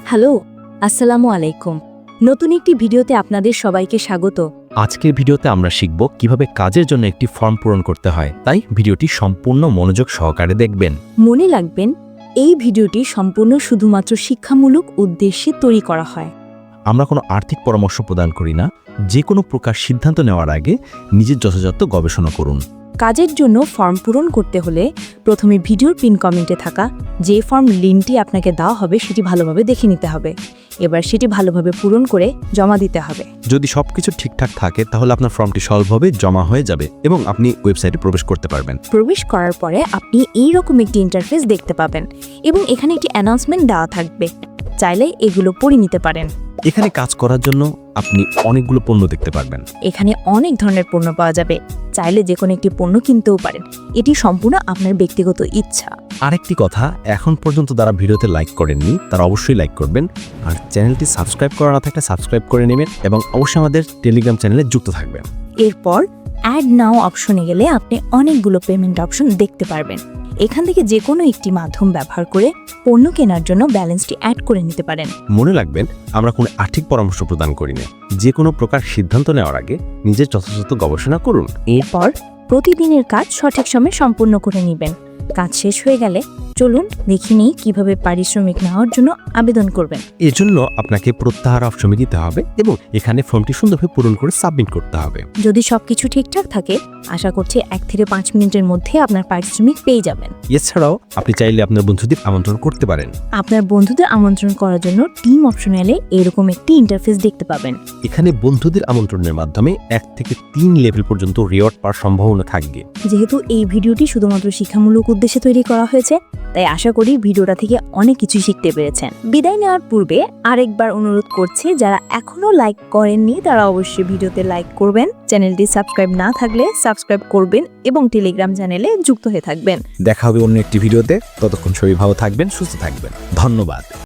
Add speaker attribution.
Speaker 1: Hello, আসসালামু আলাইকুম। নতুন একটি ভিডিওতে আপনাদের সবাইকে স্বাগত।
Speaker 2: আজকের ভিডিওতে আমরা শিখব কিভাবে কাজের জন্য একটি ফর্ম পূরণ করতে হয়, তাই ভিডিওটি সম্পূর্ণ মনোযোগ সহকারে দেখবেন।
Speaker 1: মনে রাখবেন, এই ভিডিওটি সম্পূর্ণ শুধুমাত্র শিক্ষামূলক উদ্দেশ্যে তৈরি করা হয়।
Speaker 2: আমরা কোনো আর্থিক পরামর্শ প্রদান করি না। যে কোনো প্রকার সিদ্ধান্ত নেওয়ার আগে নিজের যথাযথ গবেষণা করুন।
Speaker 1: কাজের জন্য ফর্ম পূরণ করতে হলে প্রথমে ভিডিওর পিন কমেন্টে থাকা যে ফর্ম লিঙ্কটি আপনাকে দেওয়া হবে সেটি ভালোভাবে দেখে নিতে হবে। এবার সেটি ভালোভাবে পূরণ করে জমা দিতে হবে।
Speaker 2: যদি সবকিছু ঠিকঠাক থাকে তাহলে আপনার ফর্মটি সলভভাবে জমা হয়ে যাবে এবং আপনি ওয়েবসাইটে প্রবেশ করতে পারবেন।
Speaker 1: প্রবেশ করার পরে আপনি এই রকম একটি ইন্টারফেস দেখতে পাবেন এবং এখানে একটি অ্যানাউন্সমেন্ট দেওয়া থাকবে। চাইলে এগুলো পড়ে নিতে পারেন।
Speaker 2: এখানে কাজ করার জন্য আপনি অনেকগুলো পণ্য দেখতে পারবেন।
Speaker 1: এখানে অনেক ধরনের পণ্য পাওয়া যাবে। চাইলে যে কোনো একটি পণ্য কিনতেও পারেন। এটি সম্পূর্ণ আপনার ব্যক্তিগত ইচ্ছা।
Speaker 2: আরেকটি কথা, এখন পর্যন্ত যারা ভিডিওতে লাইক করেননি তারা অবশ্যই লাইক করবেন, আর চ্যানেলটি সাবস্ক্রাইব করা না থাকলে সাবস্ক্রাইব করে নেবেন এবং অবশ্যই আমাদের টেলিগ্রাম চ্যানেলে যুক্ত থাকবেন।
Speaker 1: এরপর অ্যাড নাও অপশনে গেলে আপনি অনেকগুলো পেমেন্ট অপশন দেখতে পারবেন। এখান থেকে যে কোনো একটি মাধ্যম ব্যবহার করে পণ্য কেনার জন্য ব্যালেন্সটি অ্যাড করে নিতে পারেন।
Speaker 2: মনে রাখবেন, আমরা কোনো আর্থিক পরামর্শ প্রদান করি না। যে কোনো প্রকার সিদ্ধান্ত নেওয়ার আগে নিজের যথাযথ গবেষণা করুন।
Speaker 1: এরপর প্রতিদিনের কাজ সঠিক সময়ে সম্পূর্ণ করে নেবেন। কাজ শেষ হয়ে গেলে চলুন দেখে নিই কিভাবে পারিশ্রমিক নেওয়ার জন্য আবেদন করবেন।
Speaker 2: এজন্য আপনাকে প্রত্যাহার অপশনে দিতে হবে এবং এখানে ফর্মটি সুন্দরভাবে পূরণ করে সাবমিট করতে হবে।
Speaker 1: যদি সবকিছু ঠিকঠাক থাকে, আশা করছি 1 থেকে 5 মিনিটের মধ্যে আপনার পারিশ্রমিক পেয়ে যাবেন।
Speaker 2: এছাড়াও আপনি চাইলে আপনার বন্ধুদের আমন্ত্রণ করতে পারেন।
Speaker 1: আপনার বন্ধুদের আমন্ত্রণ করার জন্য টিম অপশনে এলে এরকম একটি ইন্টারফেস দেখতে পাবেন।
Speaker 2: এখানে বন্ধুদের আমন্ত্রণের মাধ্যমে 1 থেকে 3 লেভেল পর্যন্ত রিওয়ার্ড পাওয়ার সম্ভাবনা থাকবে।
Speaker 1: যেহেতু এই ভিডিওটি শুধুমাত্র শিক্ষামূলক উদ্দেশ্যে তৈরি করা হয়েছে, তাই আশা করি ভিডিওটা থেকে অনেক কিছু শিখতে পেরেছেন। বিদায় নেওয়ার পূর্বে আরেকবার অনুরোধ করছি, যারা এখনো লাইক করেননি তারা অবশ্যই ভিডিওতে লাইক করবেন, চ্যানেলটি সাবস্ক্রাইব না থাকলে সাবস্ক্রাইব করবেন এবং টেলিগ্রাম চ্যানেলে যুক্ত হয়ে থাকবেন।
Speaker 2: দেখা হবে অন্য একটি ভিডিওতে। ততক্ষণ সবাই ভালো থাকবেন, সুস্থ থাকবেন। ধন্যবাদ।